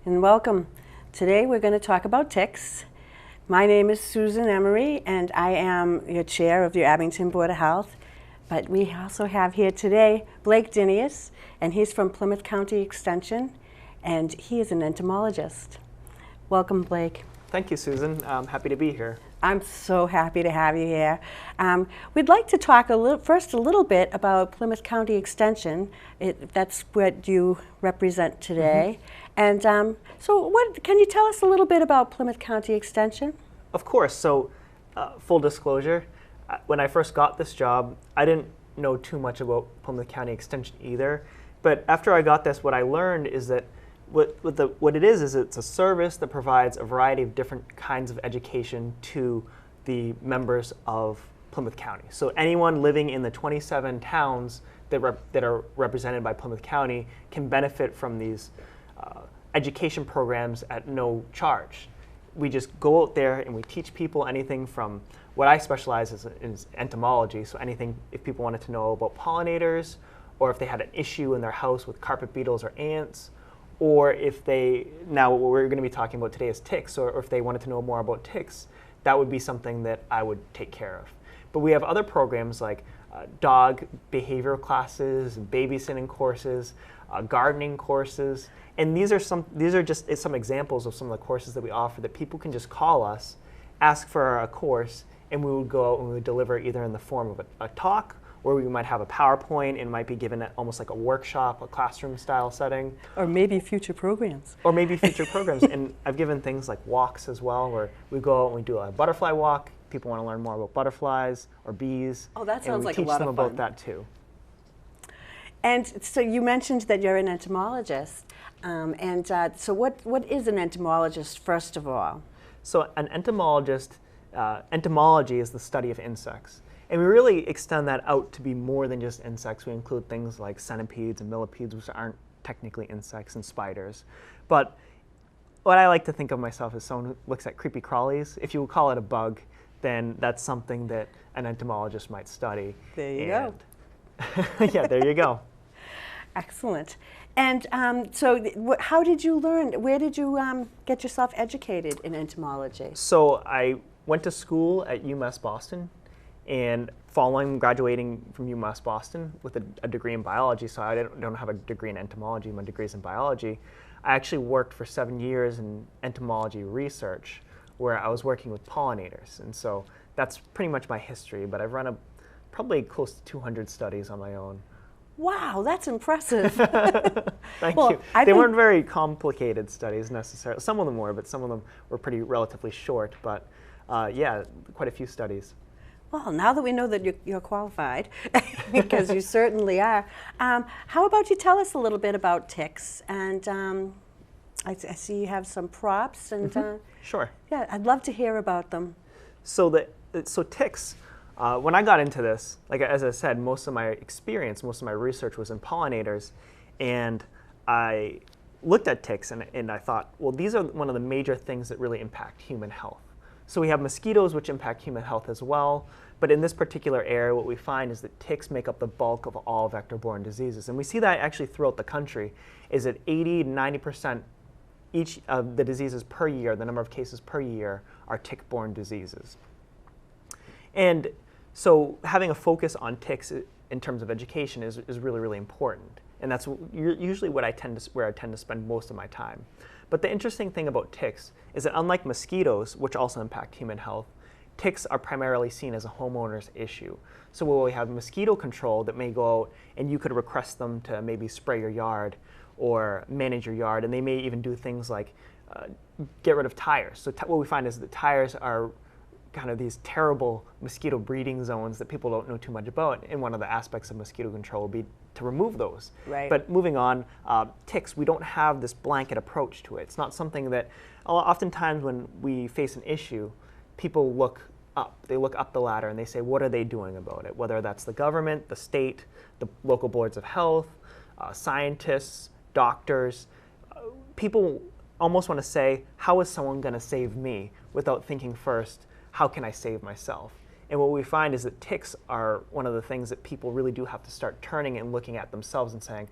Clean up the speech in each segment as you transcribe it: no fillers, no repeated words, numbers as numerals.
and welcome. Today we're going to talk about ticks. My name is Susan Emery, and I am your chair of the Abington Board of Health. But we also have here today Blake Dinius, and he's from Plymouth County Extension, and he is an entomologist. Welcome, Blake. Thank you, Susan. I'm happy to be here. I'm so happy to have you here. We'd like to talk first a little bit about Plymouth County Extension. That's what you represent today. And so can you tell us a little bit about Plymouth County Extension? Of course. So full disclosure, when I first got this job, I didn't know too much about Plymouth County Extension either. But after I got this, what I learned is that what it is it's a service that provides a variety of different kinds of education to the members of Plymouth County. So anyone living in the 27 towns that are represented by Plymouth County can benefit from these education programs at no charge. We just go out there and we teach people anything from what I specialize in is entomology. So anything, if people wanted to know about pollinators, or if they had an issue in their house with carpet beetles or ants, or if now what we're going to be talking about today is ticks, or if they wanted to know more about ticks, that would be something that I would take care of. But we have other programs like dog behavioral classes, babysitting courses, gardening courses, and these are just some examples of some of the courses that we offer that people can just call us, ask for a course, and we would go out and we would deliver either in the form of a talk, or we might have a PowerPoint and might be given almost like a workshop, a classroom style setting. Or maybe future programs. And I've given things like walks as well, where we go out and we do a butterfly walk. People want to learn more about butterflies or bees. Oh, that sounds like a lot of fun. And we teach them about that too. And so you mentioned that you're an entomologist. So what is an entomologist, first of all? So an entomologist, entomology is the study of insects. And we really extend that out to be more than just insects. We include things like centipedes and millipedes, which aren't technically insects, and spiders. But what I like to think of myself as someone who looks at creepy crawlies. If you would call it a bug, then that's something that an entomologist might study. There you go. Yeah, there you go. Excellent. And so how did you learn? Where did you get yourself educated in entomology? So I went to school at UMass Boston. And following graduating from UMass Boston with a degree in biology, so I don't have a degree in entomology, my degree is in biology, I actually worked for 7 years in entomology research, where I was working with pollinators. And so that's pretty much my history, but I've run probably close to 200 studies on my own. Wow, that's impressive. Thank you. They weren't very complicated studies necessarily. Some of them were, but some of them were pretty relatively short. But yeah, quite a few studies. Well, now that we know that you're qualified, because you certainly are, how about you tell us a little bit about ticks? And I see you have some props. And Sure. Yeah, I'd love to hear about them. So ticks, when I got into this, like as I said, most of my experience, most of my research was in pollinators, and I looked at ticks and I thought, well, these are one of the major things that really impact human health. So we have mosquitoes, which impact human health as well. But in this particular area, what we find is that ticks make up the bulk of all vector-borne diseases. And we see that actually throughout the country, is that 80 to 90% each of the diseases per year, the number of cases per year, are tick-borne diseases. And so having a focus on ticks in terms of education is really, really important. And that's usually where I tend to spend most of my time. But the interesting thing about ticks is that unlike mosquitoes, which also impact human health, ticks are primarily seen as a homeowner's issue. So while we have mosquito control that may go out and you could request them to maybe spray your yard or manage your yard, and they may even do things like get rid of tires. So what we find is that tires are kind of these terrible mosquito breeding zones that people don't know too much about, and one of the aspects of mosquito control will be to remove those. Right. But moving on, ticks, we don't have this blanket approach to it. It's not something that, oftentimes when we face an issue, people look up. They look up the ladder and they say, what are they doing about it? Whether that's the government, the state, the local boards of health, scientists, doctors, people almost want to say, how is someone going to save me, without thinking first, how can I save myself? And what we find is that ticks are one of the things that people really do have to start turning and looking at themselves and saying,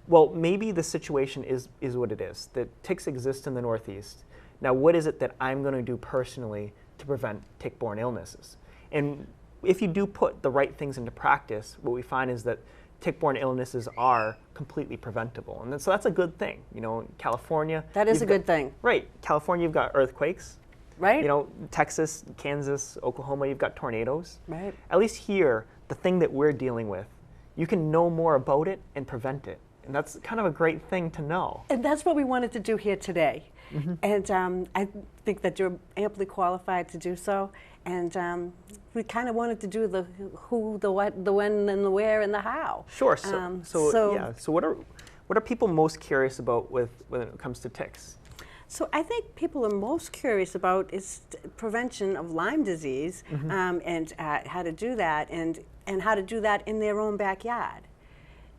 well, maybe the situation is what it is, that ticks exist in the Northeast. Now, what is it that I'm going to do personally to prevent tick-borne illnesses? And if you do put the right things into practice, what we find is that tick-borne illnesses are completely preventable. And so that's a good thing. You know, in California. That is a good thing. Right. California, you've got earthquakes. Right. You know, Texas, Kansas, Oklahoma, you've got tornadoes. Right. At least here, the thing that we're dealing with, you can know more about it and prevent it. And that's kind of a great thing to know. And that's what we wanted to do here today. Mm-hmm. And I think that you're amply qualified to do so. And we kind of wanted to do the who, the what, the when, and the where, and the how. Sure. So what are people most curious about when it comes to ticks? So I think people are most curious about is prevention of Lyme disease, and how to do that, and how to do that in their own backyard.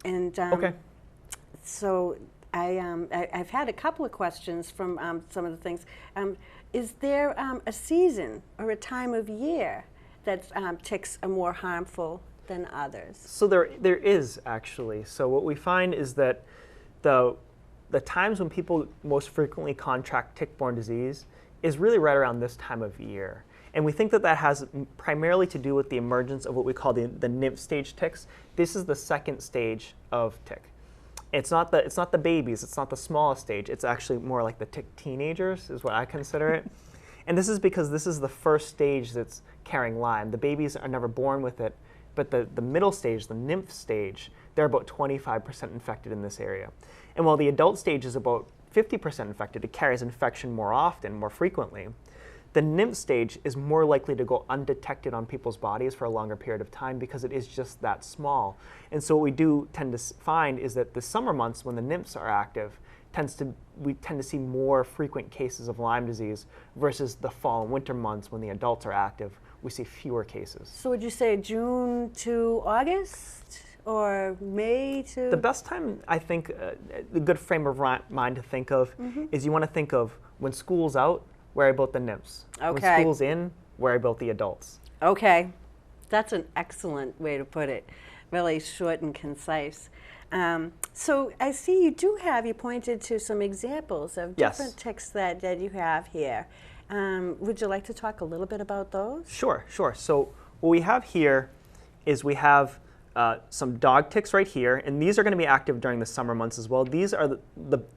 And Okay. so I've had a couple of questions from some of the things. Is there a season or a time of year that ticks are more harmful than others? So there is actually. So what we find is that the times when people most frequently contract tick-borne disease is really right around this time of year. And we think that that has primarily to do with the emergence of what we call the nymph stage ticks. This is the second stage of tick. It's not the babies, it's not the smallest stage, it's actually more like the tick teenagers is what I consider it. And this is because this is the first stage that's carrying Lyme. The babies are never born with it, but the middle stage, the nymph stage, they're about 25% infected in this area. And while the adult stage is about 50% infected, it carries infection more often, more frequently. The nymph stage is more likely to go undetected on people's bodies for a longer period of time because it is just that small. And so what we do tend to find is that the summer months when the nymphs are active, we tend to see more frequent cases of Lyme disease versus the fall and winter months when the adults are active, we see fewer cases. So would you say June to August or May to? The best time, I think, the good frame of mind to think of is you want to think of when school's out, worry about the nymphs. Okay. When school's in, worry about the adults. Okay. That's an excellent way to put it. Really short and concise. So I see you pointed to some examples of different ticks that you have here. Would you like to talk a little bit about those? Sure. So what we have here is we have some dog ticks right here, and these are going to be active during the summer months as well. These are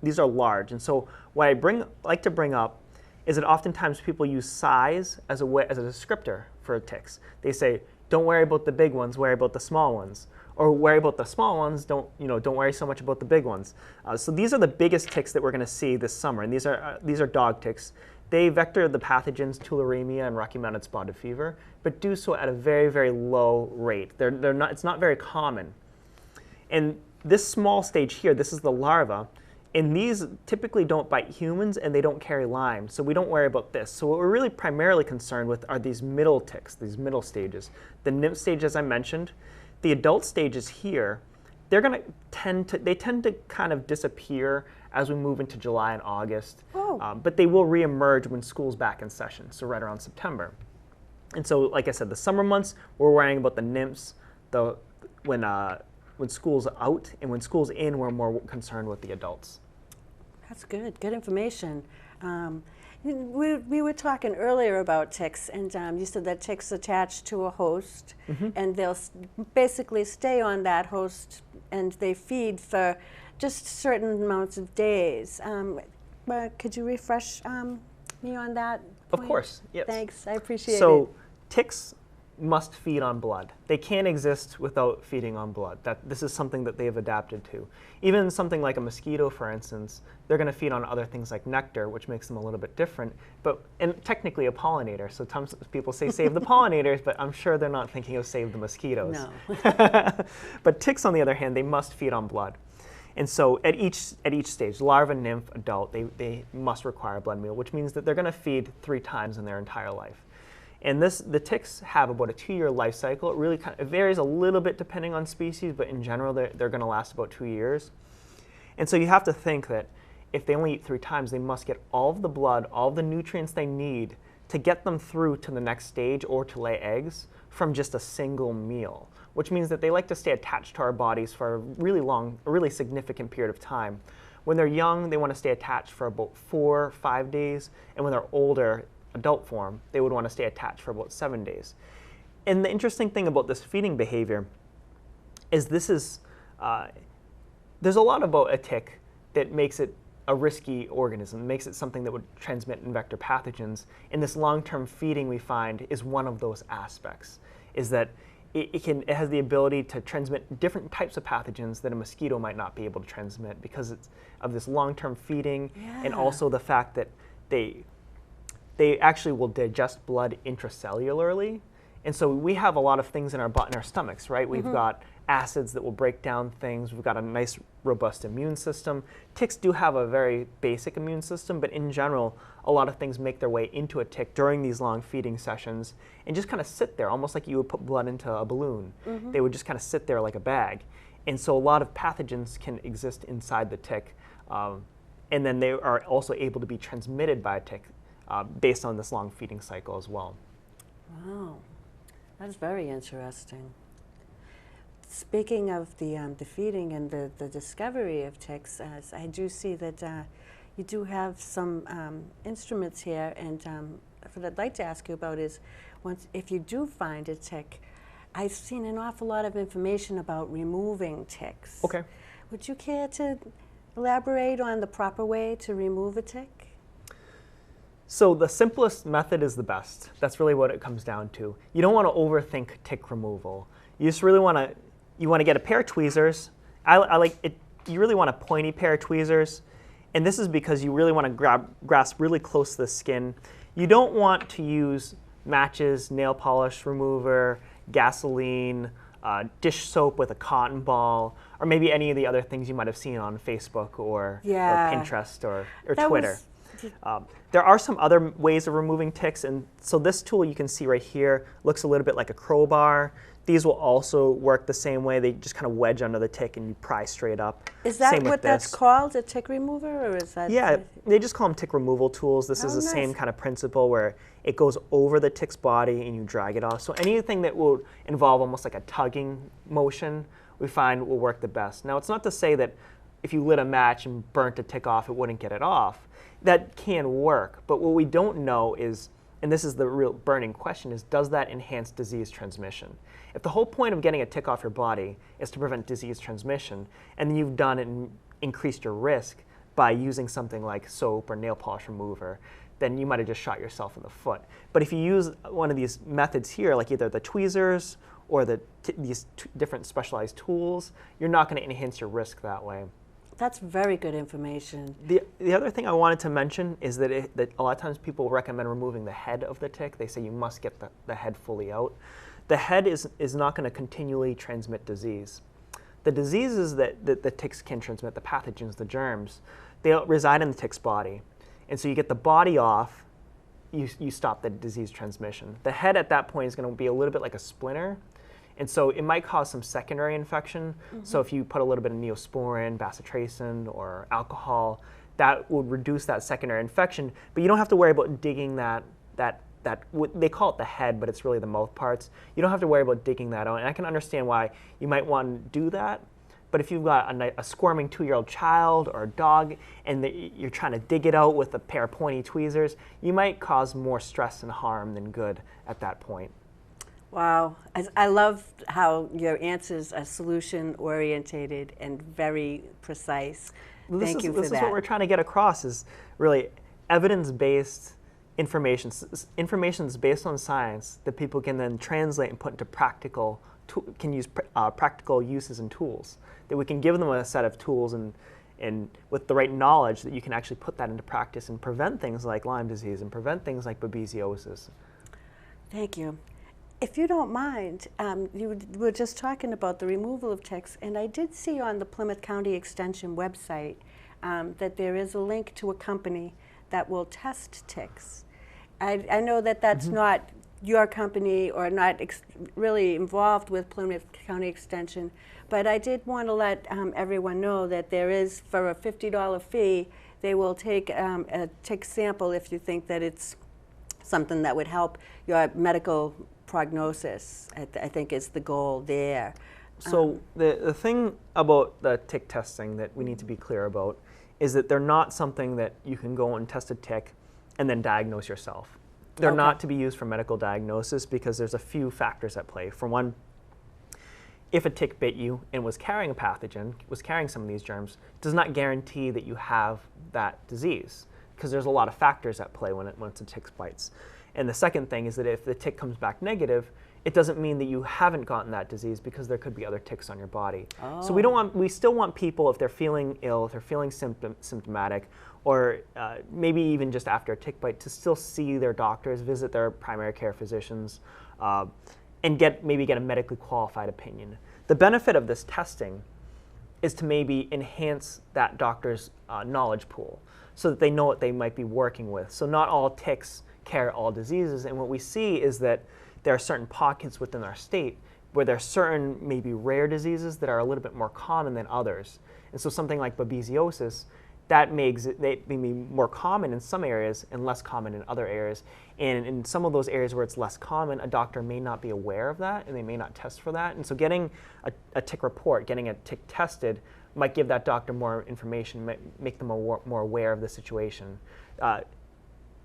these are large, and so what I like to bring up is that oftentimes people use size as a descriptor for ticks. They say, don't worry about the big ones, worry about the small ones. Or worry about the small ones, don't worry so much about the big ones. So these are the biggest ticks that we're going to see this summer, and these are dog ticks. They vector the pathogens tularemia and Rocky Mountain spotted fever, but do so at a very, very low rate. It's not very common. And this small stage here, this is the larva, and these typically don't bite humans and they don't carry Lyme, so we don't worry about this. So what we're really primarily concerned with are these middle ticks, these middle stages. The nymph stage, as I mentioned. The adult stages here, they tend to kind of disappear as we move into July and August, but they will reemerge when school's back in session, so right around September. And so, like I said, the summer months, we're worrying about the nymphs. When school's out and when school's in, we're more concerned with the adults. That's good. Good information. We were talking earlier about ticks, and you said that ticks attach to a host, and they'll basically stay on that host, and they feed for just certain amounts of days. Could you refresh me on that point? Of course, yes. Thanks, I appreciate it. So ticks must feed on blood. They can't exist without feeding on blood. This is something that they've adapted to. Even something like a mosquito, for instance, they're going to feed on other things like nectar, which makes them a little bit different. And technically a pollinator. So sometimes people say save the pollinators, but I'm sure they're not thinking of save the mosquitoes. No. But ticks, on the other hand, they must feed on blood. And so at each stage, larva, nymph, adult, they must require a blood meal, which means that they're going to feed 3 times in their entire life. And the ticks have about a 2-year life cycle. It really it varies a little bit depending on species, but in general, they're going to last about 2 years. And so you have to think that if they only eat 3 times, they must get all of the blood, all of the nutrients they need to get them through to the next stage or to lay eggs from just a single meal, which means that they like to stay attached to our bodies for a really significant period of time. When they're young, they want to stay attached for about 4 or 5 days, and when they're older, adult form, they would want to stay attached for about 7 days. And the interesting thing about this feeding behavior is there's a lot about a tick that makes it a risky organism, makes it something that would transmit and vector pathogens. And this long-term feeding, we find, is one of those aspects, is that it has the ability to transmit different types of pathogens that a mosquito might not be able to transmit because it's of this long-term feeding, and also the fact that they actually will digest blood intracellularly. And so we have a lot of things in our butt and our stomachs, right? We've got acids that will break down things. We've got a nice, robust immune system. Ticks do have a very basic immune system, but in general, a lot of things make their way into a tick during these long feeding sessions and just kind of sit there, almost like you would put blood into a balloon. They would just kind of sit there like a bag. And so a lot of pathogens can exist inside the tick, and then they are also able to be transmitted by a tick based on this long feeding cycle as well. Wow, that's very interesting. Speaking of the feeding and the discovery of ticks, I do see that you do have some instruments here, and what I'd like to ask you about is, if you do find a tick, I've seen an awful lot of information about removing ticks. Okay. Would you care to elaborate on the proper way to remove a tick? So the simplest method is the best. That's really what it comes down to. You don't want to overthink tick removal. You just really want to get a pair of tweezers. I like it. You really want a pointy pair of tweezers, and this is because you really want to grasp really close to the skin. You don't want to use matches, nail polish remover, gasoline, dish soap with a cotton ball, or maybe any of the other things you might have seen on Facebook or Pinterest or Twitter. There are some other ways of removing ticks, and so this tool you can see right here looks a little bit like a crowbar. These will also work the same way. They just kind of wedge under the tick and you pry straight up. Is that what that's called, a tick remover, or is that? Yeah, they just call them tick removal tools. This is the same kind of principle where it goes over the tick's body and you drag it off. So anything that will involve almost like a tugging motion, we find will work the best. Now, it's not to say that if you lit a match and burnt a tick off, it wouldn't get it off. That can work, but what we don't know is, and this is the real burning question, is does that enhance disease transmission? If the whole point of getting a tick off your body is to prevent disease transmission, and then you've done it and increased your risk by using something like soap or nail polish remover, then you might have just shot yourself in the foot. But if you use one of these methods here, like either the tweezers or these different specialized tools, you're not going to enhance your risk that way. That's very good information. The other thing I wanted to mention is that, that a lot of times people recommend removing the head of the tick. They say you must get the head fully out. The head is not going to continually transmit disease. The diseases that the ticks can transmit, the pathogens, the germs, they reside in the tick's body. And so you get the body off, you stop the disease transmission. The head at that point is going to be a little bit like a splinter. And so it might cause some secondary infection. So if you put a little bit of neosporin, bacitracin, or alcohol, that will reduce that secondary infection. But you don't have to worry about digging that they call it the head, but it's really the mouth parts. You don't have to worry about digging that out. And I can understand why you might want to do that. But if you've got a squirming 2-year-old child or a dog and you're trying to dig it out with a pair of pointy tweezers, you might cause more stress and harm than good at that point. Wow. I love how your answers are solution-orientated and very precise. Thank you for that. This is what we're trying to get across, is really evidence-based information. Information is based on science that people can then translate and put into practical uses and tools. That we can give them a set of tools and with the right knowledge that you can actually put that into practice and prevent things like Lyme disease and prevent things like babesiosis. Thank you. If you don't mind, you were just talking about the removal of ticks, and I did see on the Plymouth County Extension website that there is a link to a company that will test ticks. I know that that's not your company or not really involved with Plymouth County Extension, but I did want to let everyone know that there is, for a $50 fee, they will take a tick sample if you think that it's something that would help your medical prognosis. I think is the goal there. So the thing about the tick testing that we need to be clear about is that they're not something that you can go and test a tick and then diagnose yourself. They're Okay. not to be used for medical diagnosis because there's a few factors at play. For one, if a tick bit you and was carrying a pathogen, was carrying some of these germs, does not guarantee that you have that disease, because there's a lot of factors at play when it's a tick bites. And the second thing is that if the tick comes back negative, it doesn't mean that you haven't gotten that disease, because there could be other ticks on your body. So we still want people, if they're feeling ill, if they're feeling symptomatic, or maybe even just after a tick bite, to still see their doctors, visit their primary care physicians, and maybe get a medically qualified opinion. The benefit of this testing is to maybe enhance that doctor's knowledge pool so that they know what they might be working with. So not all ticks carry all diseases, and what we see is that there are certain pockets within our state where there are certain maybe rare diseases that are a little bit more common than others. And so something like babesiosis, that may be more common in some areas and less common in other areas. And in some of those areas where it's less common, a doctor may not be aware of that and they may not test for that. And so getting a tick report, getting a tick tested, might give that doctor more information, might make them more aware of the situation.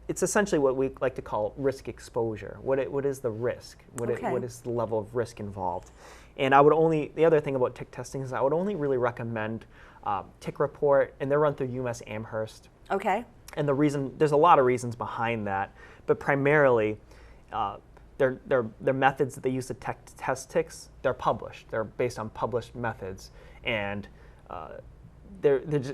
It's essentially what we like to call risk exposure. What is the risk? What is the level of risk involved? And the other thing about tick testing is I would only really recommend tick report, and they're run through UMass Amherst. Okay. And there's a lot of reasons behind that, but primarily their methods that they use to test ticks, they're published. They're based on published methods, and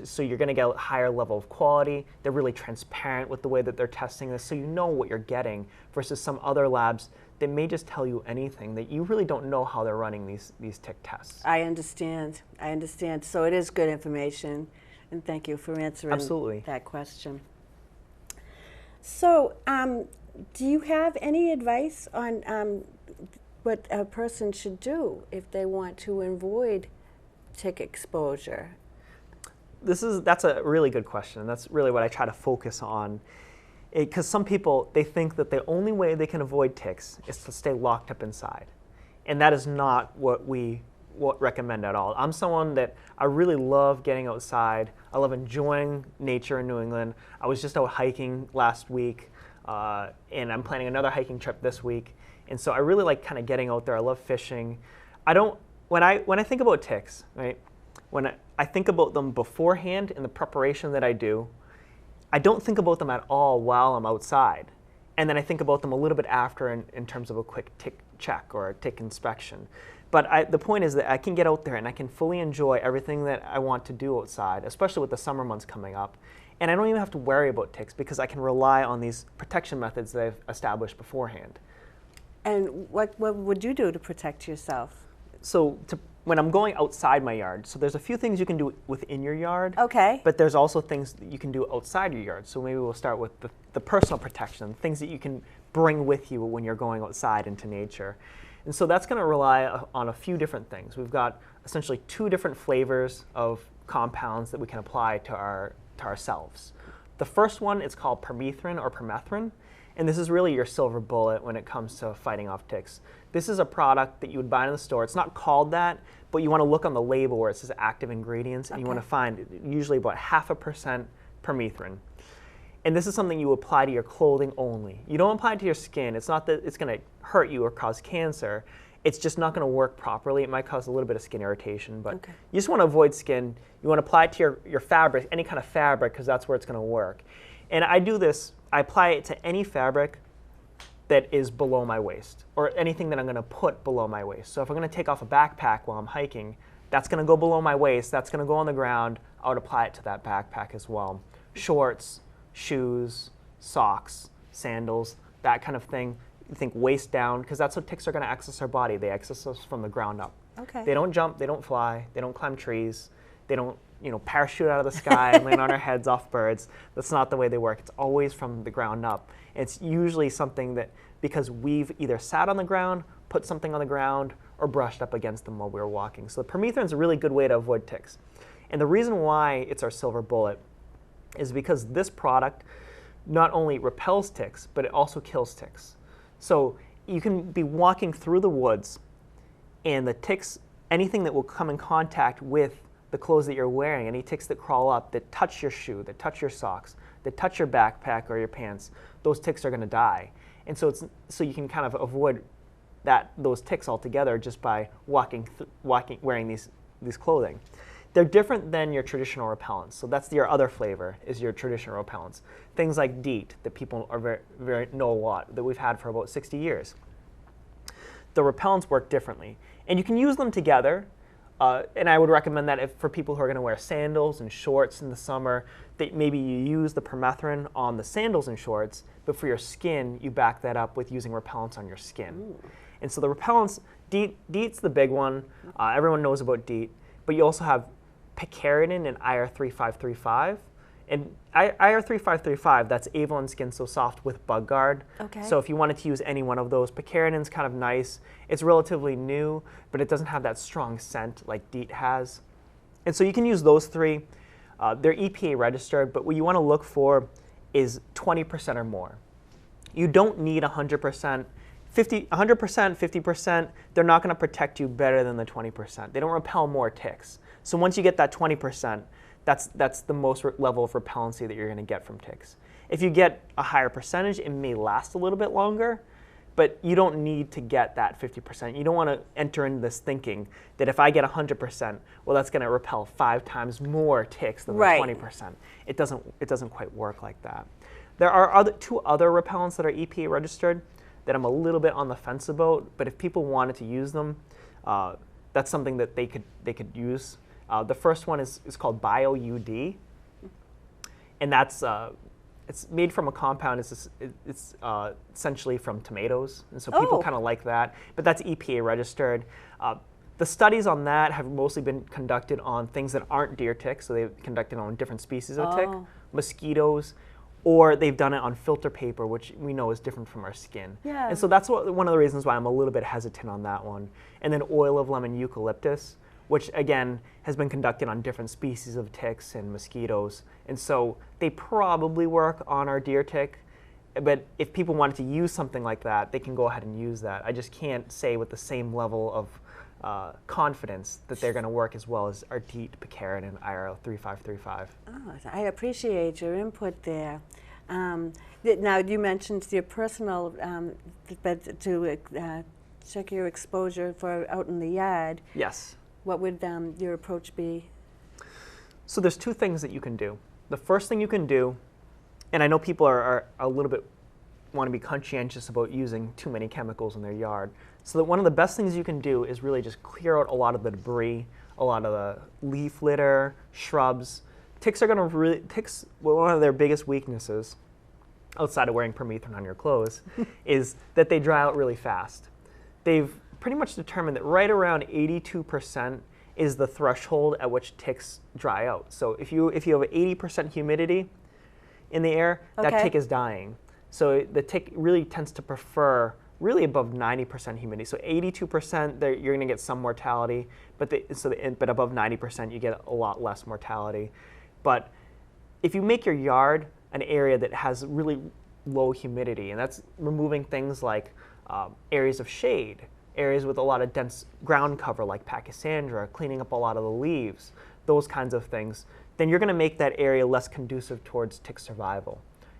so you're going to get a higher level of quality. They're really transparent with the way that they're testing this, so you know what you're getting, versus some other labs that may just tell you anything that you really don't know how they're running these tick tests. I understand. So it is good information, and thank you for answering Absolutely. that question. So do you have any advice on what a person should do if they want to avoid tick exposure? That's a really good question, and that's really what I try to focus on. Because some people, they think that the only way they can avoid ticks is to stay locked up inside. And that is not what we recommend at all. I'm someone that I really love getting outside. I love enjoying nature in New England. I was just out hiking last week, and I'm planning another hiking trip this week. And so I really like kind of getting out there. I love fishing. When I think about ticks, right? When I think about them beforehand in the preparation that I do, I don't think about them at all while I'm outside. And then I think about them a little bit after in terms of a quick tick check or a tick inspection. But the point is that I can get out there and I can fully enjoy everything that I want to do outside, especially with the summer months coming up. And I don't even have to worry about ticks because I can rely on these protection methods that I've established beforehand. And what would you do to protect yourself? So when I'm going outside my yard, so there's a few things you can do within your yard. Okay. But there's also things that you can do outside your yard. So maybe we'll start with the personal protection, things that you can bring with you when you're going outside into nature. And so that's going to rely on a few different things. We've got essentially 2 different flavors of compounds that we can apply to ourselves. The first one is called Permethrin or Permethrin, and this is really your silver bullet when it comes to fighting off ticks. This is a product that you would buy in the store. It's not called that, but you want to look on the label where it says active ingredients, and you want to find usually about 0.5% permethrin. And this is something you apply to your clothing only. You don't apply it to your skin. It's not that it's going to hurt you or cause cancer. It's just not going to work properly. It might cause a little bit of skin irritation, but you just want to avoid skin. You want to apply it to your fabric, any kind of fabric, because that's where it's going to work. And I do this, I apply it to any fabric that is below my waist, or anything that I'm going to put below my waist. So if I'm going to take off a backpack while I'm hiking, that's going to go below my waist, that's going to go on the ground, I would apply it to that backpack as well. Shorts, shoes, socks, sandals, that kind of thing. You think waist down, because that's how ticks are going to access our body. They access us from the ground up. Okay. They don't jump, they don't fly, they don't climb trees, they don't parachute out of the sky and land on our heads off birds. That's not the way they work. It's always from the ground up. It's usually something that, because we've either sat on the ground, put something on the ground, or brushed up against them while we were walking. So the permethrin is a really good way to avoid ticks. And the reason why it's our silver bullet is because this product not only repels ticks, but it also kills ticks. So you can be walking through the woods, and the ticks, anything that will come in contact with the clothes that you're wearing, any ticks that crawl up, that touch your shoe, that touch your socks, that touch your backpack or your pants, those ticks are going to die. And so you can kind of avoid those ticks altogether just by wearing these clothing. They're different than your traditional repellents. So that's your other flavor, is your traditional repellents. Things like DEET that people are know a lot, that we've had for about 60 years. The repellents work differently. And you can use them together. And I would recommend that for people who are going to wear sandals and shorts in the summer, that maybe you use the permethrin on the sandals and shorts, but for your skin, you back that up with using repellents on your skin. Ooh. And so the repellents, DEET's the big one. Everyone knows about DEET. But you also have picaridin and IR3535. And IR3535, that's Avalon Skin So Soft with Bug Guard. Okay. So if you wanted to use any one of those, picaridin's kind of nice. It's relatively new, but it doesn't have that strong scent like DEET has. And so you can use those three. They're EPA registered, but what you want to look for is 20% or more. You don't need 100%. 100%, 50%, they're not going to protect you better than the 20%. They don't repel more ticks. So once you get that 20%, that's the most level of repellency that you're going to get from ticks. If you get a higher percentage, it may last a little bit longer, but you don't need to get that 50%. You don't want to enter into this thinking that if I get 100%, well, that's going to repel 5 times more ticks than the 20%. It doesn't quite work like that. There are two other repellents that are EPA registered that I'm a little bit on the fence about, but if people wanted to use them, that's something that they could use. The first one is called BioUD, and that's it's made from a compound. It's essentially from tomatoes, and so people kind of like that. But that's EPA registered. The studies on that have mostly been conducted on things that aren't deer ticks, so they've conducted on different species of tick, mosquitoes, or they've done it on filter paper, which we know is different from our skin. Yeah. And so that's one of the reasons why I'm a little bit hesitant on that one. And then oil of lemon eucalyptus, which again has been conducted on different species of ticks and mosquitoes. And so they probably work on our deer tick, but if people wanted to use something like that, they can go ahead and use that. I just can't say with the same level of confidence that they're going to work as well as our DEET, picaridin, and IR3535. Oh, I appreciate your input there. Now, you mentioned your personal, but to check your exposure for out in the yard. Yes. What would your approach be? So there's two things that you can do. The first thing you can do, and I know people are a little bit want to be conscientious about using too many chemicals in their yard. So that one of the best things you can do is really just clear out a lot of the debris, a lot of the leaf litter, shrubs. Ticks are going to ticks, one of their biggest weaknesses, outside of wearing permethrin on your clothes, is that they dry out really fast. They've pretty much determined that right around 82% is the threshold at which ticks dry out. So if you have 80% humidity in the air, that tick is dying. So the tick really tends to prefer really above 90% humidity. So 82%, you're going to get some mortality, but above 90%, you get a lot less mortality. But if you make your yard an area that has really low humidity, and that's removing things like areas of shade, areas with a lot of dense ground cover like Pachysandra, cleaning up a lot of the leaves, those kinds of things, then you're going to make that area less conducive towards tick survival.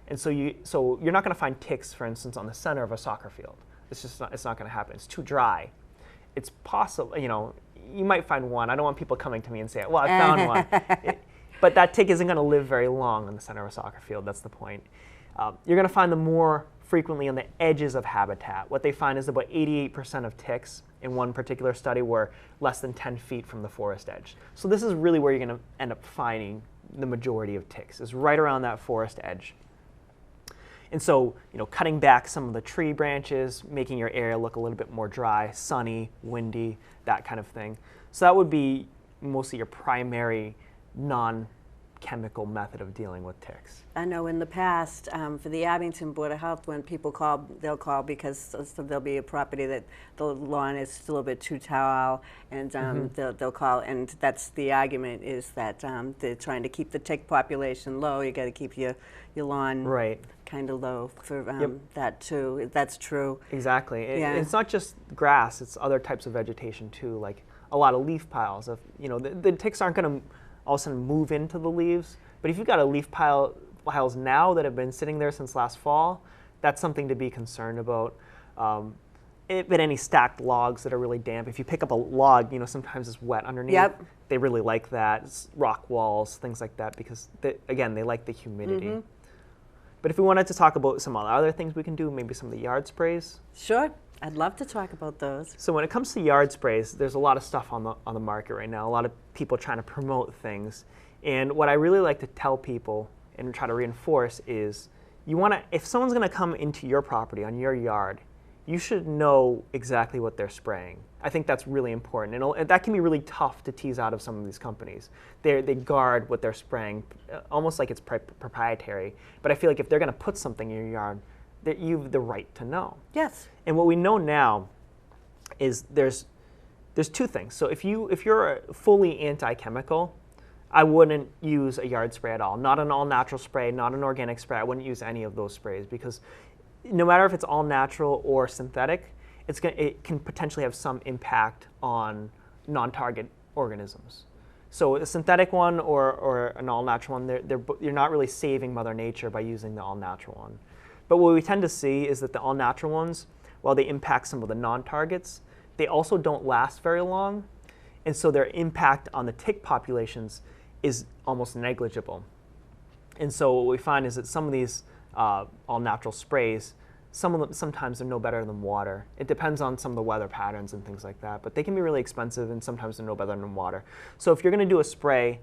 And so you're not going to find ticks, for instance, on the center of a soccer field. It's not going to happen. It's too dry. It's possible, you might find one. I don't want people coming to me and saying, well, I found one. But that tick isn't going to live very long in the center of a soccer field. That's the point. You're going to find them more frequently on the edges of habitat. What they find is about 88% of ticks in one particular study were less than 10 feet from the forest edge. So this is really where you're going to end up finding the majority of ticks, is right around that forest edge. And so, cutting back some of the tree branches, making your area look a little bit more dry, sunny, windy, that kind of thing. So that would be mostly your primary non chemical method of dealing with ticks. I know in the past, for the Abington Board of Health, when people call, they'll call because there'll be a property that the lawn is still a bit too tall, and they'll call, and that's the argument is that they're trying to keep the tick population low. You got to keep your lawn kind of low for that too. That's true. Exactly. It's not just grass; it's other types of vegetation too, like a lot of leaf piles. Of the ticks aren't going to all of a sudden move into the leaves, but if you've got a leaf piles now that have been sitting there since last fall, that's something to be concerned about. But any stacked logs that are really damp, if you pick up a log, sometimes it's wet underneath. Yep. They really like that. It's rock walls, things like that, because again, they like the humidity. But if we wanted to talk about some other things we can do, maybe some of the yard sprays. Sure, I'd love to talk about those. So when it comes to yard sprays, there's a lot of stuff on the market right now. A lot of people trying to promote things, and what I really like to tell people and try to reinforce is, if someone's going to come into your property on your yard, you should know exactly what they're spraying. I think that's really important, and that can be really tough to tease out of some of these companies. They guard what they're spraying, almost like it's proprietary. But I feel like if they're going to put something in your yard, that you have the right to know. Yes. And what we know now is there's two things. So if you're fully anti-chemical, I wouldn't use a yard spray at all. Not an all-natural spray, not an organic spray. I wouldn't use any of those sprays because no matter if it's all natural or synthetic, it can potentially have some impact on non-target organisms. So a synthetic one or an all-natural one, you're not really saving Mother Nature by using the all-natural one. But what we tend to see is that the all-natural ones, while they impact some of the non-targets, they also don't last very long, and so their impact on the tick populations is almost negligible. And so what we find is that some of these all-natural sprays, some of them sometimes they're no better than water. It depends on some of the weather patterns and things like that, but they can be really expensive and sometimes they're no better than water. So if you're going to do a spray,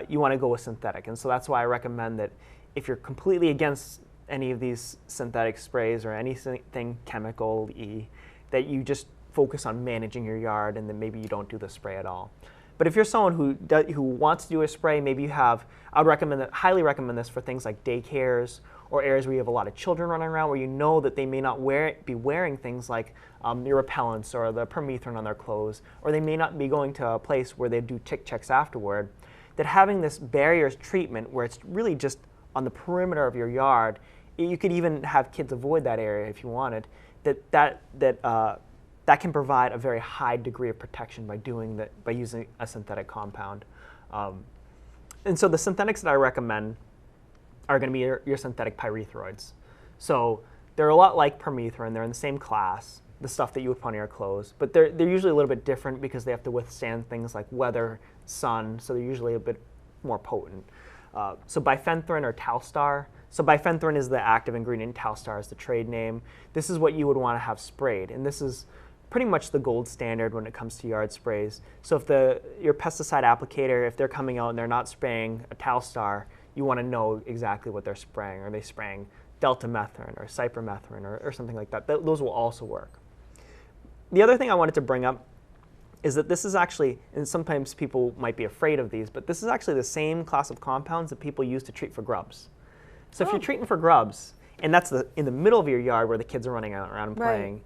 you want to go with synthetic, and so that's why I recommend that if you're completely against any of these synthetic sprays or anything chemical-y, that you just focus on managing your yard and then maybe you don't do the spray at all. But if you're someone who wants to do a spray, maybe I would highly recommend this for things like daycares or areas where you have a lot of children running around where you know that they may not be wearing things like your repellents or the Permethrin on their clothes, or they may not be going to a place where they do tick checks afterward, that having this barriers treatment where it's really just on the perimeter of your yard, you could even have kids avoid that area if you wanted, that can provide a very high degree of protection by using a synthetic compound. And so the synthetics that I recommend are going to be your synthetic pyrethroids. So they're a lot like Permethrin. They're in the same class, the stuff that you would put on your clothes, but they're usually a little bit different because they have to withstand things like weather, sun, so they're usually a bit more potent. So bifenthrin or Talstar. So bifenthrin is the active ingredient, Talstar is the trade name. This is what you would want to have sprayed, and this is pretty much the gold standard when it comes to yard sprays. So if your pesticide applicator, if they're coming out and they're not spraying a Talstar, you want to know exactly what they're spraying. Are they spraying deltamethrin or cypermethrin or something like that? Those will also work. The other thing I wanted to bring up is that this is actually, and sometimes people might be afraid of these, but this is actually the same class of compounds that people use to treat for grubs. So if you're treating for grubs, and that's in the middle of your yard where the kids are running around and playing,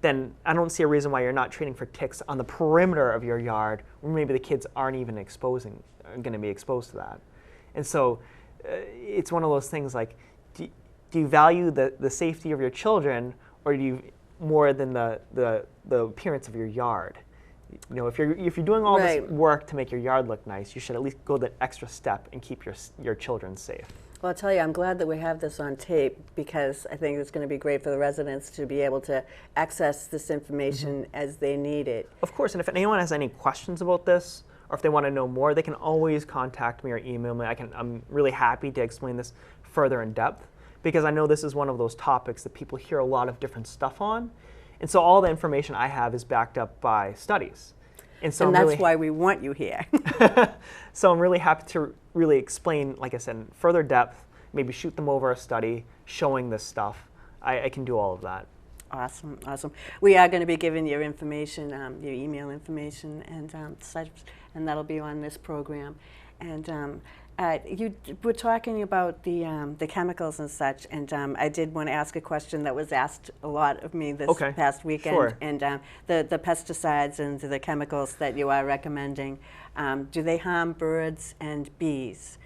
then I don't see a reason why you're not treating for ticks on the perimeter of your yard where maybe the kids aren't even going to be exposed to that. And so it's one of those things like, do you value the safety of your children, or do you more than the appearance of your yard? If you're doing all this work to make your yard look nice, you should at least go the extra step and keep your children safe. Well, I'll tell you, I'm glad that we have this on tape because I think it's going to be great for the residents to be able to access this information as they need it. Of course, and if anyone has any questions about this, or if they want to know more, they can always contact me or email me. I'm really happy to explain this further in depth because I know this is one of those topics that people hear a lot of different stuff on. And so all the information I have is backed up by studies. And that's why we want you here. So I'm really happy to really explain, like I said, in further depth, maybe shoot them over a study showing this stuff. I can do all of that. Awesome, awesome. We are going to be giving your information, your email information, and that'll be on this program. And You were talking about the chemicals and such, and I did want to ask a question that was asked a lot of me this Okay, past weekend. sure. And the pesticides and the chemicals that you are recommending, do they harm birds and bees?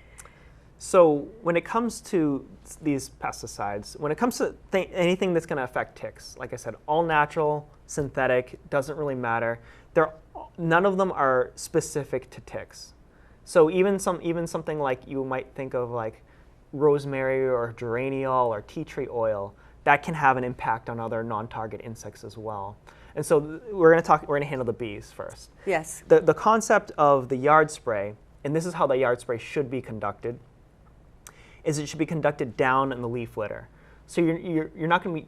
So when it comes to these pesticides, when it comes to anything that's going to affect ticks, like I said, all natural, synthetic, doesn't really matter. None of them are specific to ticks. So even something like you might think of like rosemary or geraniol or tea tree oil, that can have an impact on other non-target insects as well. And so we're going to handle the bees first. Yes. The concept of the yard spray, and this is how the yard spray should be conducted, is it should be conducted down in the leaf litter. So you're not going to be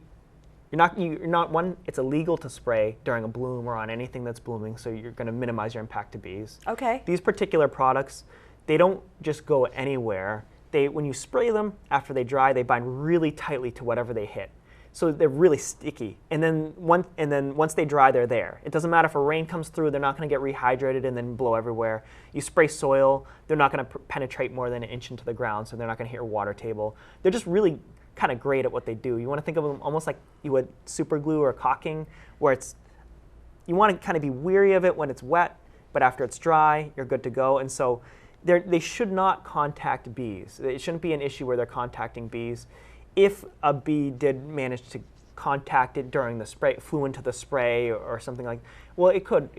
it's illegal to spray during a bloom or on anything that's blooming, so you're going to minimize your impact to bees. Okay. These particular products, they don't just go anywhere. When you spray them, after they dry, they bind really tightly to whatever they hit. So they're really sticky. And then once they dry, they're there. It doesn't matter if a rain comes through, they're not going to get rehydrated and then blow everywhere. You spray soil, they're not going to penetrate more than an inch into the ground, so they're not going to hit your water table. They're just really kind of great at what they do. You want to think of them almost like you would super glue or caulking, where you want to kind of be weary of it when it's wet, but after it's dry, you're good to go. And so they should not contact bees. It shouldn't be an issue where they're contacting bees. If a bee did manage to contact it during the spray, flew into the spray or something like, well, it could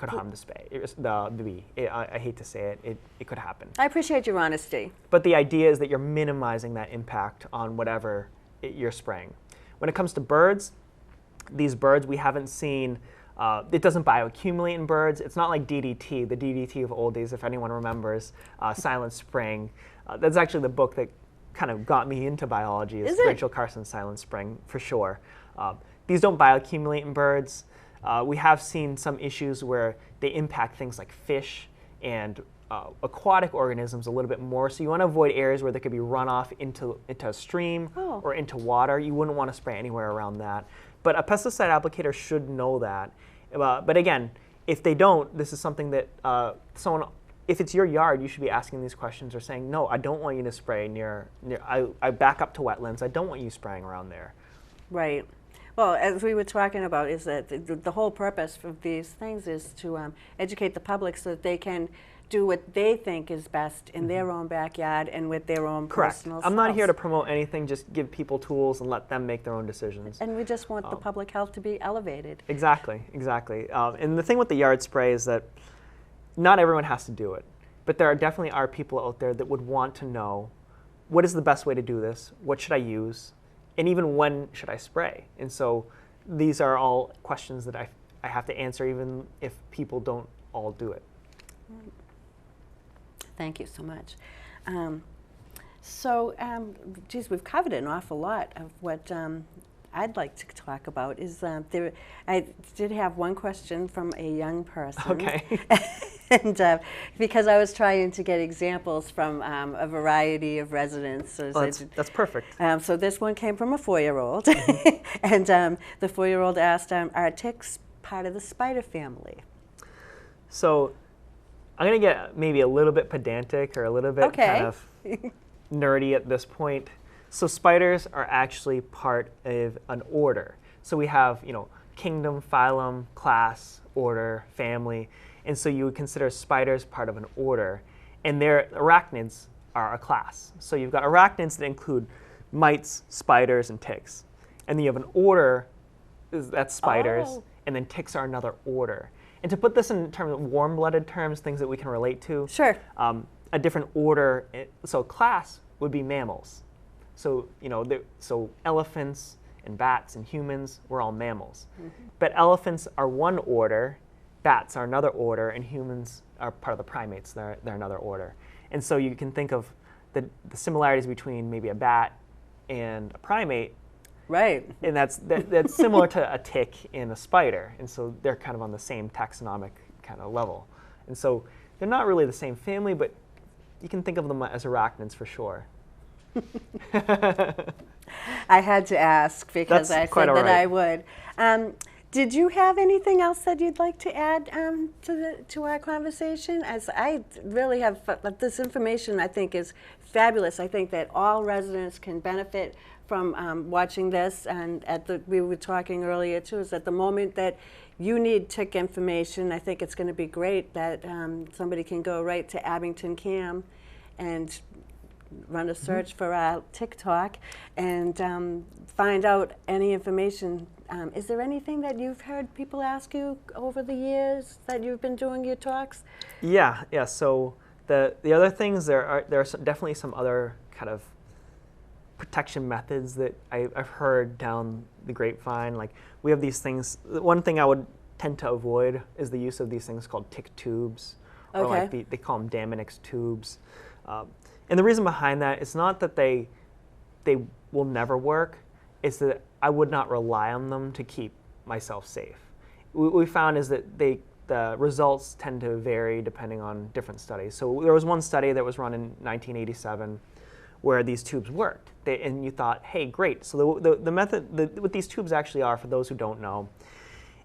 harm the bee. I hate to say it, it could happen. I appreciate your honesty. But the idea is that you're minimizing that impact on whatever you're spraying. When it comes to birds, these birds we haven't seen, it doesn't bioaccumulate in birds. It's not like DDT, the DDT of old days, if anyone remembers, silent spraying. That's actually the book that kind of got me into biology, is Rachel Carson's Silent Spring, for sure. These don't bioaccumulate in birds. We have seen some issues where they impact things like fish and aquatic organisms a little bit more. So you want to avoid areas where there could be runoff into a stream or into water. You wouldn't want to spray anywhere around that. But a pesticide applicator should know that. But again, if they don't, this is something that if it's your yard, you should be asking these questions or saying, no, I don't want you to spray near I back up to wetlands. I don't want you spraying around there. Right. Well, as we were talking about, is that the whole purpose of these things is to educate the public so that they can do what they think is best in their own backyard and with their own personal selves. I'm not here to promote anything, just give people tools and let them make their own decisions. And we just want the public health to be elevated. Exactly, exactly. And the thing with the yard spray is that not everyone has to do it, but there definitely are people out there that would want to know, what is the best way to do this? What should I use? And even when should I spray? And so these are all questions that I have to answer even if people don't all do it. Thank you so much. Geez, we've covered an awful lot of what I'd like to talk about. I did have one question from a young person. Okay. And because I was trying to get examples from a variety of residents. So that's perfect. So this one came from a 4-year-old. And the 4-year-old asked, are ticks part of the spider family? So I'm going to get maybe a little bit pedantic or a little bit kind of nerdy at this point. So spiders are actually part of an order. So we have, kingdom, phylum, class, order, family. And so you would consider spiders part of an order. And their arachnids are a class. So you've got arachnids that include mites, spiders, and ticks. And then you have an order, that's spiders, and then ticks are another order. And to put this in terms of warm-blooded terms, things that we can relate to, sure. A different order, so class would be mammals. So, so elephants and bats and humans, we're all mammals. Mm-hmm. But elephants are one order, bats are another order, and humans are part of the primates, they're another order. And so you can think of the similarities between maybe a bat and a primate. Right. And that's similar to a tick and a spider. And so they're kind of on the same taxonomic kind of level. And so they're not really the same family, but you can think of them as arachnids for sure. I had to ask because I said that I would. Did you have anything else that you'd like to add to our conversation? As I really have, this information I think is fabulous. I think that all residents can benefit from watching this. And we were talking earlier too, is at the moment that you need tick information, I think it's going to be great that somebody can go right to Abington CAM and run a search for our TikTok and find out any information. Is there anything that you've heard people ask you over the years that you've been doing your talks? Yeah. So the other things, there are definitely some other kind of protection methods that I've heard down the grapevine. Like, we have these things. One thing I would tend to avoid is the use of these things called tick tubes, or like they call them Dinius tubes. And the reason behind that is not that they will never work. It's that I would not rely on them to keep myself safe. What we found is that the results tend to vary depending on different studies. So there was one study that was run in 1987 where these tubes worked. And you thought, hey, great. So the method, what these tubes actually are, for those who don't know,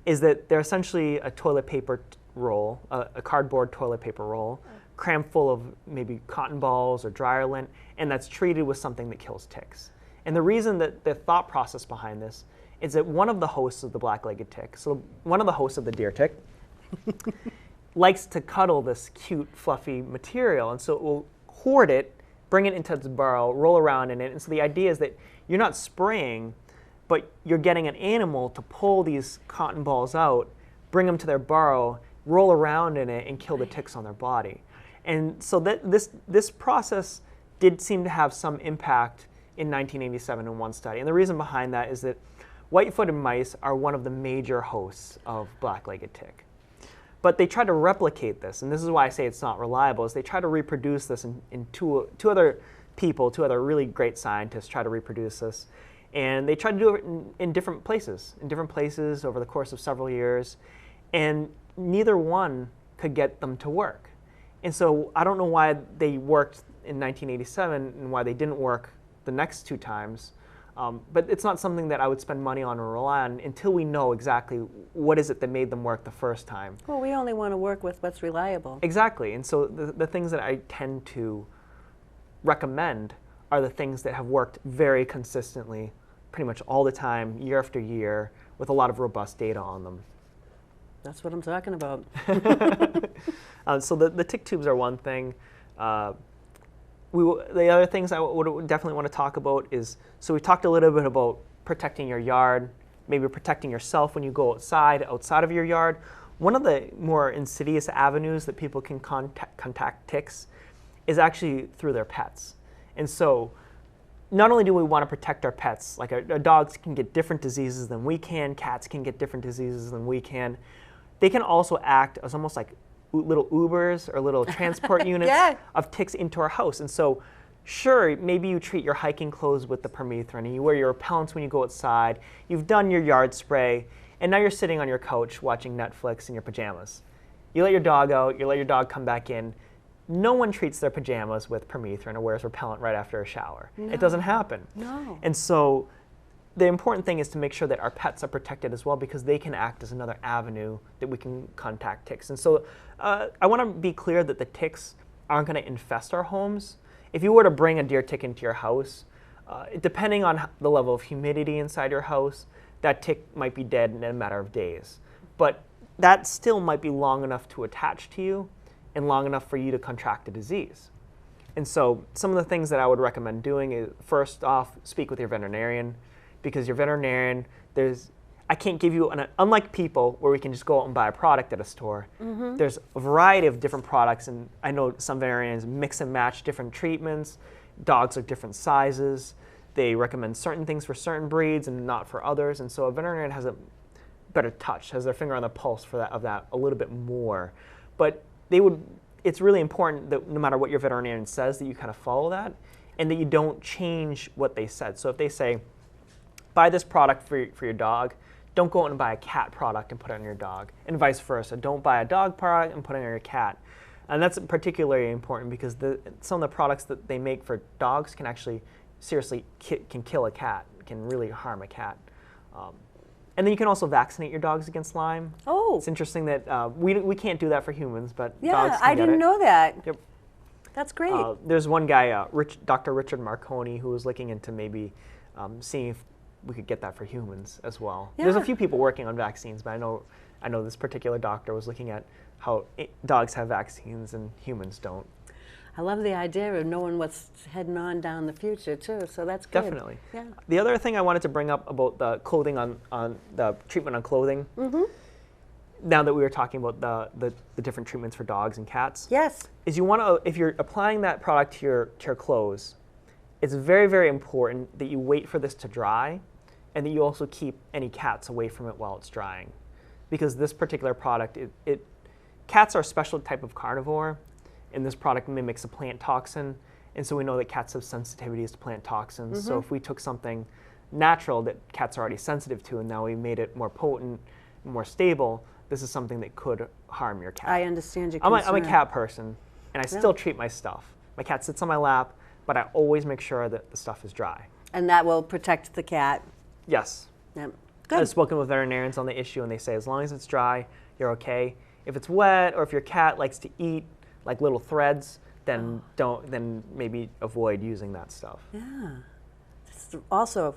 is that they're essentially a toilet paper roll, a cardboard toilet paper roll, crammed full of maybe cotton balls or dryer lint, and that's treated with something that kills ticks. And the reason that the thought process behind this is that one of the hosts of the black-legged tick, so one of the hosts of the deer tick, likes to cuddle this cute, fluffy material, and so it will hoard it, bring it into its burrow, roll around in it. And so the idea is that you're not spraying, but you're getting an animal to pull these cotton balls out, bring them to their burrow, roll around in it, and kill the ticks on their body. And so this process did seem to have some impact in 1987 in one study. And the reason behind that is that white-footed mice are one of the major hosts of black-legged tick. But they try to replicate this, and this is why I say it's not reliable, is they try to reproduce this in two other really great scientists try to reproduce this. And they try to do it in different places over the course of several years, and neither one could get them to work. And so I don't know why they worked in 1987 and why they didn't work the next two times. But it's not something that I would spend money on or rely on until we know exactly what is it that made them work the first time. Well, we only want to work with what's reliable. Exactly. And so the things that I tend to recommend are the things that have worked very consistently, pretty much all the time, year after year, with a lot of robust data on them. That's what I'm talking about. So the tick tubes are one thing. The other things I would definitely want to talk about is, so we talked a little bit about protecting your yard, maybe protecting yourself when you go outside of your yard. One of the more insidious avenues that people can contact ticks is actually through their pets. And so not only do we want to protect our pets, like our dogs can get different diseases than we can, cats can get different diseases than we can, they can also act as almost like little Ubers or little transport units of ticks into our house. And so, sure, maybe you treat your hiking clothes with the Permethrin and you wear your repellents when you go outside, you've done your yard spray, and now you're sitting on your couch watching Netflix in your pajamas. You let your dog out, you let your dog come back in. No one treats their pajamas with Permethrin or wears repellent right after a shower. No. It doesn't happen. No. And so the important thing is to make sure that our pets are protected as well, because they can act as another avenue that we can contact ticks. And so I want to be clear that the ticks aren't going to infest our homes. If you were to bring a deer tick into your house, depending on the level of humidity inside your house, that tick might be dead in a matter of days. But that still might be long enough to attach to you and long enough for you to contract a disease. And so some of the things that I would recommend doing is, first off, speak with your veterinarian, because your veterinarian, I can't give you, unlike people where we can just go out and buy a product at a store, there's a variety of different products, and I know some veterinarians mix and match different treatments. Dogs are different sizes. They recommend certain things for certain breeds and not for others, and so a veterinarian has a better touch, has their finger on the pulse of that a little bit more. But it's really important that no matter what your veterinarian says, that you kind of follow that, and that you don't change what they said. So if they say, buy this product for your dog, don't go out and buy a cat product and put it on your dog, and vice versa. Don't buy a dog product and put it on your cat. And that's particularly important because some of the products that they make for dogs can actually seriously kill a cat, can really harm a cat. And then you can also vaccinate your dogs against Lyme. Oh. It's interesting that we can't do that for humans, but Yeah, dogs can I get didn't it. know that. Yep. That's great. There's one guy, Dr. Richard Marconi, who was looking into maybe seeing if we could get that for humans as well. There's a Yeah. few people working on vaccines, but I know this particular doctor was looking at how dogs have vaccines and humans don't. I love the idea of knowing what's heading on down the future too, so that's good. Definitely. Yeah. The other thing I wanted to bring up about the clothing on the treatment on clothing, now that we were talking about the different treatments for dogs and cats, Yes. is you want to, if you're applying that product to your clothes, it's very, very important that you wait for this to dry and that you also keep any cats away from it while it's drying. Because this particular product, cats are a special type of carnivore, and this product mimics a plant toxin, and so we know that cats have sensitivities to plant toxins. So if we took something natural that cats are already sensitive to, and now we made it more potent, more stable, this is something that could harm your cat. I understand your I'm concern. a cat person, and I still treat my stuff. My cat sits on my lap, but I always make sure that the stuff is dry. And that will protect the cat. Yes. Yep. I've Good. spoken with veterinarians on the issue, and they say as long as it's dry, you're okay. If it's wet, or if your cat likes to eat like little threads, then then maybe avoid using that stuff. Yeah. It's also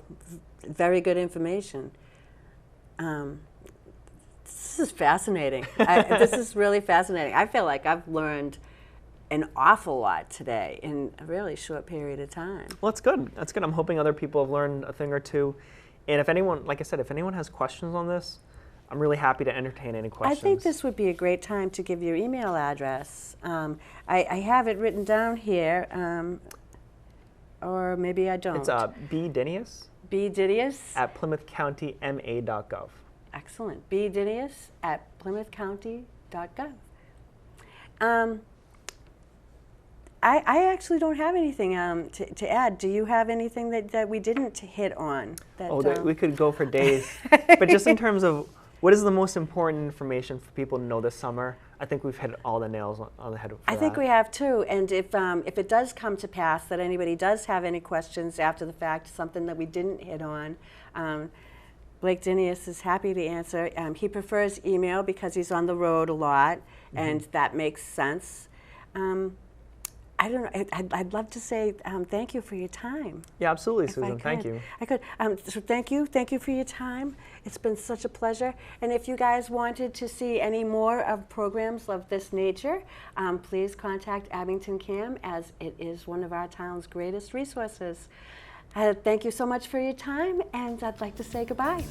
very good information. This is fascinating. This is really fascinating. I feel like I've learned an awful lot today in a really short period of time. Well, that's good. That's good. I'm hoping other people have learned a thing or two. And if anyone, like I said, if anyone has questions on this, I'm really happy to entertain any questions. I think this would be a great time to give your email address. I have it written down here, or maybe I don't. It's Dinius Dinius at PlymouthCountyMA.gov. Excellent. Dinius at PlymouthCounty.gov. I actually don't have anything to add. Do you have anything that we didn't hit on? We could go for days. But just in terms of what is the most important information for people to know this summer, I think we've hit all the nails on the head for I think we have too. And if it does come to pass that anybody does have any questions after the fact, something that we didn't hit on, Blake Dinius is happy to answer. He prefers email because he's on the road a lot, and that makes sense. I don't know. I'd love to say thank you for your time. Yeah, absolutely, If Susan. I Thank could. you. I could. So thank you for your time. It's been such a pleasure. And if you guys wanted to see any more of programs of this nature, please contact Abington CAM, as it is one of our town's greatest resources. Thank you so much for your time, and I'd like to say goodbye.